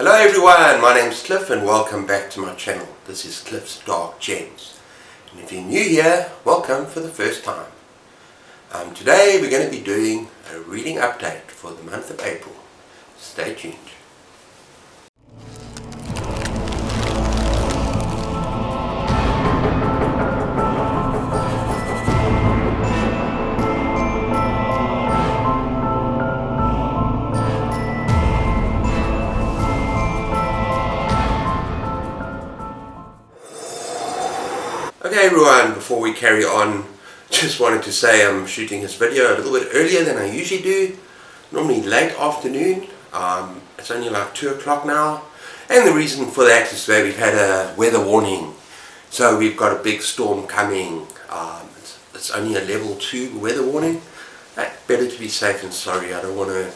Hello everyone, my name's Cliff and welcome back to my channel. This is Cliff's Dark Gems. And if you're new here, welcome for the first time. Today we're going to be doing a reading update for the month of April. Stay tuned. Okay everyone, before we carry on, just wanted to say I'm shooting this video a little bit earlier than I usually do. Normally late afternoon. It's only like 2 o'clock now. And the reason for that is that we've had a weather warning. So we've got a big storm coming. It's only a level 2 weather warning. Better to be safe than sorry. I don't want to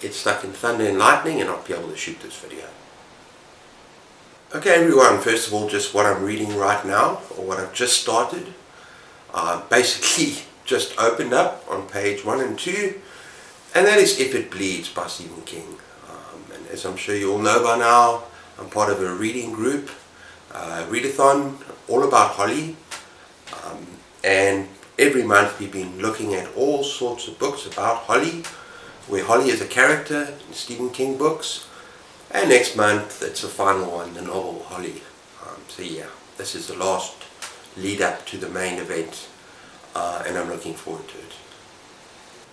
get stuck in thunder and lightning and not be able to shoot this video. Okay everyone, first of all, just what I'm reading right now, or what I've just started. Basically just opened up on page 1 and 2, and that is If It Bleeds by Stephen King. And as I'm sure you all know by now, I'm part of a reading group, Readathon, all about Holly. And every month we've been looking at all sorts of books about Holly, where Holly is a character in Stephen King books. And next month it's the final one, the novel Holly. So yeah, this is the last lead up to the main event, and I'm looking forward to it.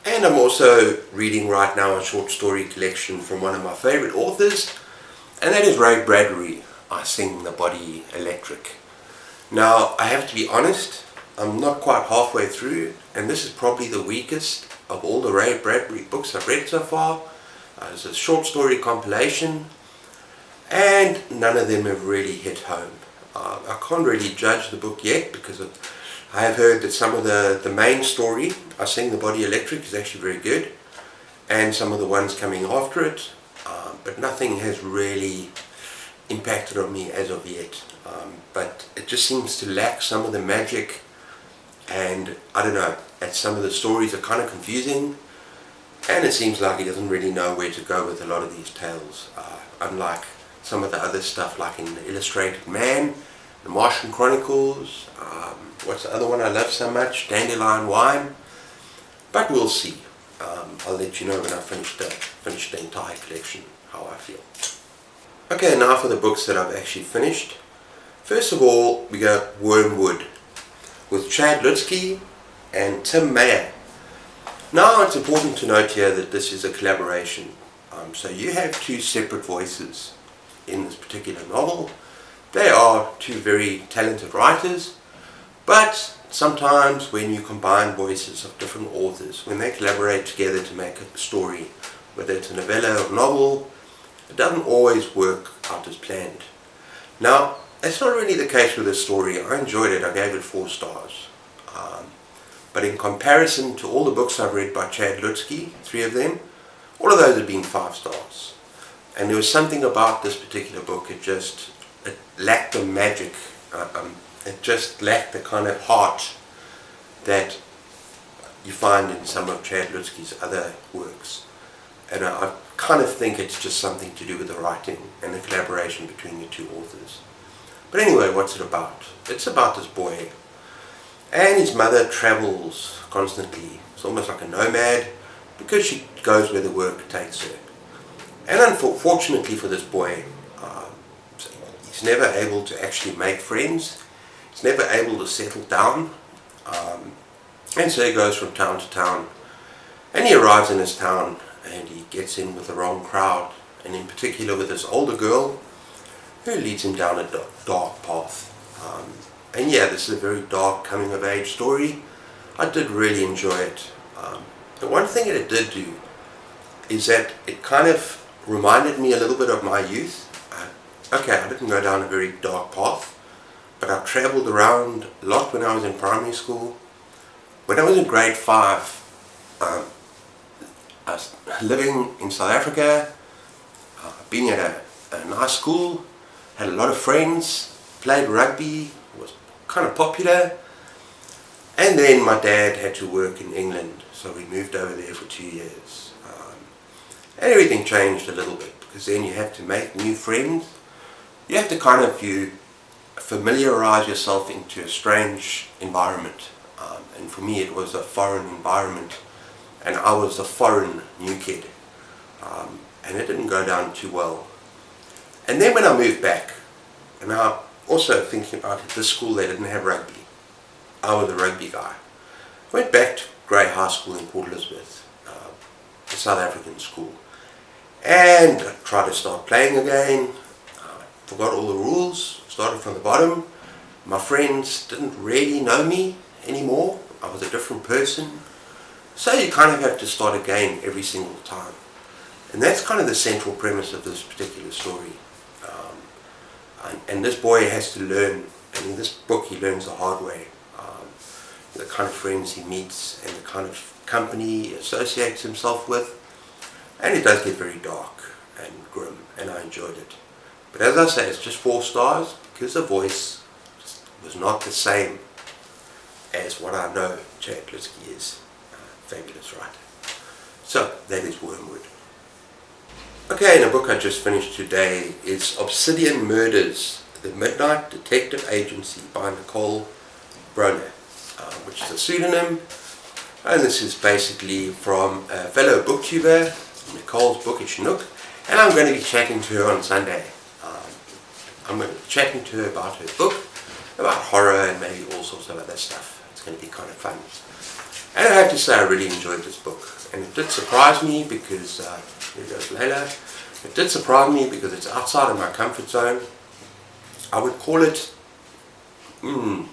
And I'm also reading right now a short story collection from one of my favorite authors, and that is Ray Bradbury, I Sing the Body Electric. Now I have to be honest, I'm not quite halfway through, and this is probably the weakest of all the Ray Bradbury books I've read so far. It's a short story compilation, and none of them have really hit home. I can't really judge the book yet because I have heard that some of the main story, I Sing the Body Electric, is actually very good, and some of the ones coming after it, but nothing has really impacted on me as of yet. But it just seems to lack some of the magic, and I don't know, some of the stories are kind of confusing. And it seems like he doesn't really know where to go with a lot of these tales, unlike some of the other stuff like in The Illustrated Man, The Martian Chronicles, what's the other one I love so much, Dandelion Wine. But we'll see. I'll let you know when I finish the entire collection, how I feel. Okay, now for the books that I've actually finished. First of all, we got Wormwood with Chad Lutzke and Tim Mayer. Now it's important to note here that this is a collaboration, so you have two separate voices in this particular novel. They are two very talented writers, but sometimes when you combine voices of different authors, when they collaborate together to make a story, whether it's a novella or novel, it doesn't always work out as planned. Now, that's not really the case with this story. I enjoyed it. I gave it 4 stars. But in comparison to all the books I've read by Chad Lutzke, 3 of them, all of those have been 5 stars. And there was something about this particular book, it lacked the magic, it just lacked the kind of heart that you find in some of Chad Lutzke's other works. And I kind of think it's just something to do with the writing and the collaboration between the 2 authors. But anyway, what's it about? It's about this boy. And his mother travels constantly. It's almost like a nomad because she goes where the work takes her. And unfortunately for this boy, he's never able to actually make friends. He's never able to settle down. And so he goes from town to town. And he arrives in his town and he gets in with the wrong crowd. And in particular with this older girl who leads him down a dark path. And yeah, this is a very dark coming-of-age story. I did really enjoy it. The one thing that it did do is that it kind of reminded me a little bit of my youth. Okay, I didn't go down a very dark path, but I travelled around a lot when I was in primary school. When I was in grade 5, I was living in South Africa, being at a nice school, had a lot of friends, played rugby, was kind of popular, and then my dad had to work in England, so we moved over there for 2 years, and everything changed a little bit because then you have to make new friends. You have to kind of familiarize yourself into a strange environment. And for me it was a foreign environment, and I was a foreign new kid. And it didn't go down too well. And then when I moved back, and I also thinking about it, this school they didn't have rugby. I was a rugby guy. I went back to Grey High School in Port Elizabeth, a South African school, and I tried to start playing again. Forgot all the rules, started from the bottom. My friends didn't really know me anymore. I was a different person. So you kind of have to start again every single time. And that's kind of the central premise of this particular story. And this boy has to learn, and in this book he learns the hard way. The kind of friends he meets and the kind of company he associates himself with. And it does get very dark and grim, and I enjoyed it. But as I say, it's just 4 stars because the voice was not the same as what I know Chad Liskey is. Fabulous writer. So that is Wormwood. Okay, and a book I just finished today is Obsidian Murders, the Midnight Detective Agency by Nicole and I, which is a pseudonym. And this is basically from a fellow booktuber, Nicole's Bookish Nook, and I'm going to be chatting to her on Sunday. I'm going to be chatting to her about her book, about horror and maybe all sorts of other stuff. It's going to be kind of fun. And I have to say I really enjoyed this book. And it did surprise me because, here goes Layla, it did surprise me because it's outside of my comfort zone. I would call it a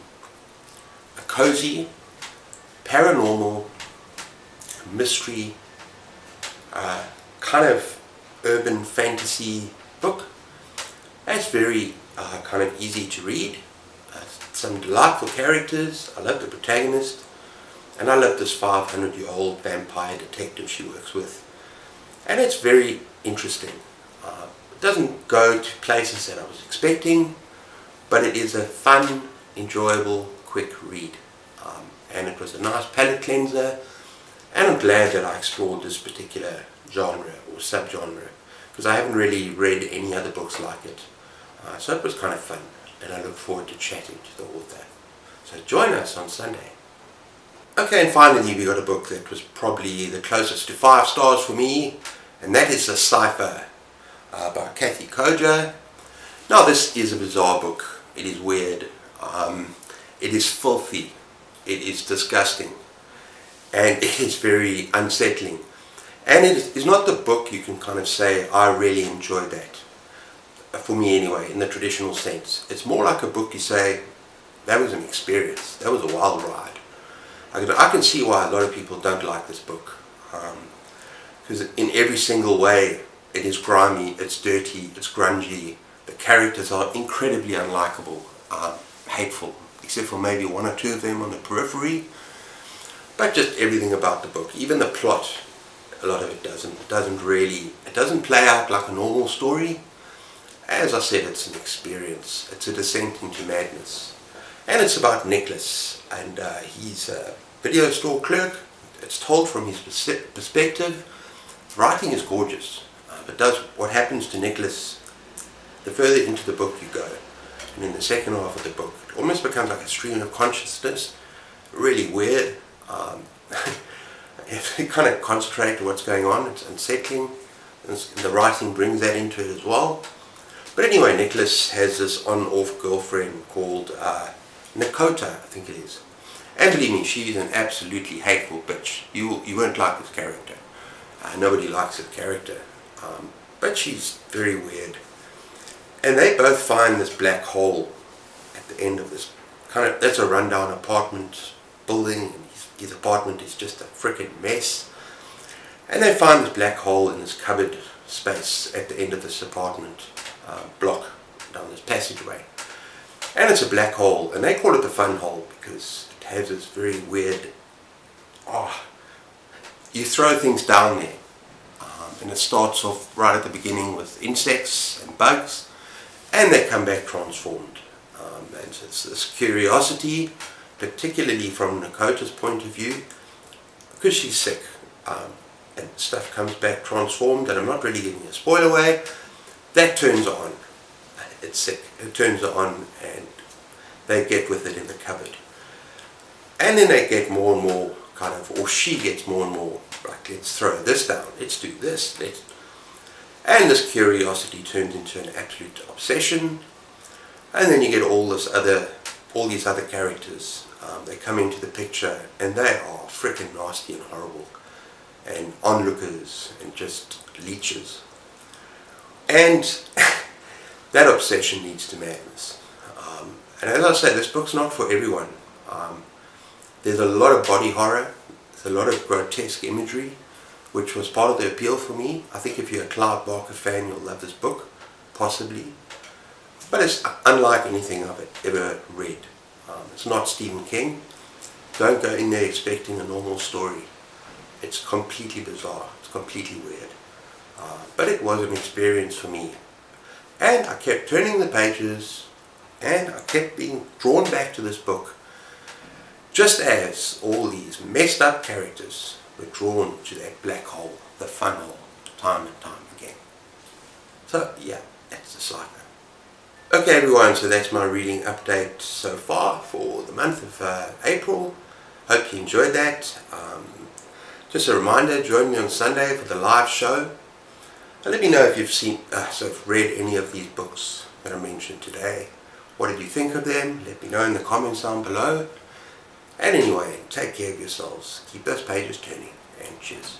cozy, paranormal, mystery, kind of urban fantasy book. It's very kind of easy to read. Some delightful characters. I love the protagonist. And I love this 500-year-old vampire detective she works with. And it's very interesting. It doesn't go to places that I was expecting, but it is a fun, enjoyable, quick read. And it was a nice palate cleanser, and I'm glad that I explored this particular genre or subgenre, because I haven't really read any other books like it. So it was kind of fun, and I look forward to chatting to the author. So join us on Sunday. Okay, and finally we got a book that was probably the closest to 5 stars for me, and that is the Cipher by Kathy Koja. Now this is a bizarre book. It is weird. It is filthy. It is disgusting. And it is very unsettling. And it is not the book you can kind of say, I really enjoyed that. For me anyway, in the traditional sense. It's more like a book you say, that was an experience. That was a wild ride. I can see why a lot of people don't like this book. Because in every single way, it is grimy, it's dirty, it's grungy. The characters are incredibly unlikable, hateful, except for maybe 1 or 2 of them on the periphery. But just everything about the book, even the plot, a lot of it doesn't play out like a normal story. As I said, it's an experience. It's a descent into madness. And it's about Nicholas, and he's a video store clerk. It's told from his perspective. The writing is gorgeous, but what happens to Nicholas, the further into the book you go, and in the second half of the book, it almost becomes like a stream of consciousness, really weird. You have to kind of concentrate on what's going on. It's unsettling, and the writing brings that into it as well. But anyway, Nicholas has this on-off girlfriend called Nakota, I think it is. And believe me, she's an absolutely hateful bitch. You won't like this character. Nobody likes her character. But she's very weird. And they both find this black hole at the end of this that's a rundown apartment building. And his apartment is just a frickin' mess. And they find this black hole in this cupboard space at the end of this apartment block down this passageway. And it's a black hole, and they call it the fun hole because it has this very weird, you throw things down there, and it starts off right at the beginning with insects and bugs, and they come back transformed. And so it's this curiosity, particularly from Nakota's point of view, because she's sick, and stuff comes back transformed, and I'm not really giving a spoiler away, that turns on. It's sick. It turns on and they get with it in the cupboard. And then they get more and more kind of, or she gets more and more like, let's throw this down, let's do this, and this curiosity turns into an absolute obsession. And then you get all these other characters. They come into the picture and they are freaking nasty and horrible and onlookers and just leeches. And that obsession leads to madness. And as I say, this book's not for everyone. There's a lot of body horror, there's a lot of grotesque imagery, which was part of the appeal for me. I think if you're a Clive Barker fan, you'll love this book, possibly. But it's unlike anything I've ever read. It's not Stephen King. Don't go in there expecting a normal story. It's completely bizarre. It's completely weird. But it was an experience for me. And I kept turning the pages and I kept being drawn back to this book. Just as all these messed up characters were drawn to that black hole, the fun hole, time and time again. So yeah, that's the Cipher. Okay everyone, so that's my reading update so far for the month of April. Hope you enjoyed that. Just a reminder, join me on Sunday for the live show. And let me know if you've read any of these books that I mentioned today. What did you think of them? Let me know in the comments down below. And anyway, take care of yourselves. Keep those pages turning. And cheers.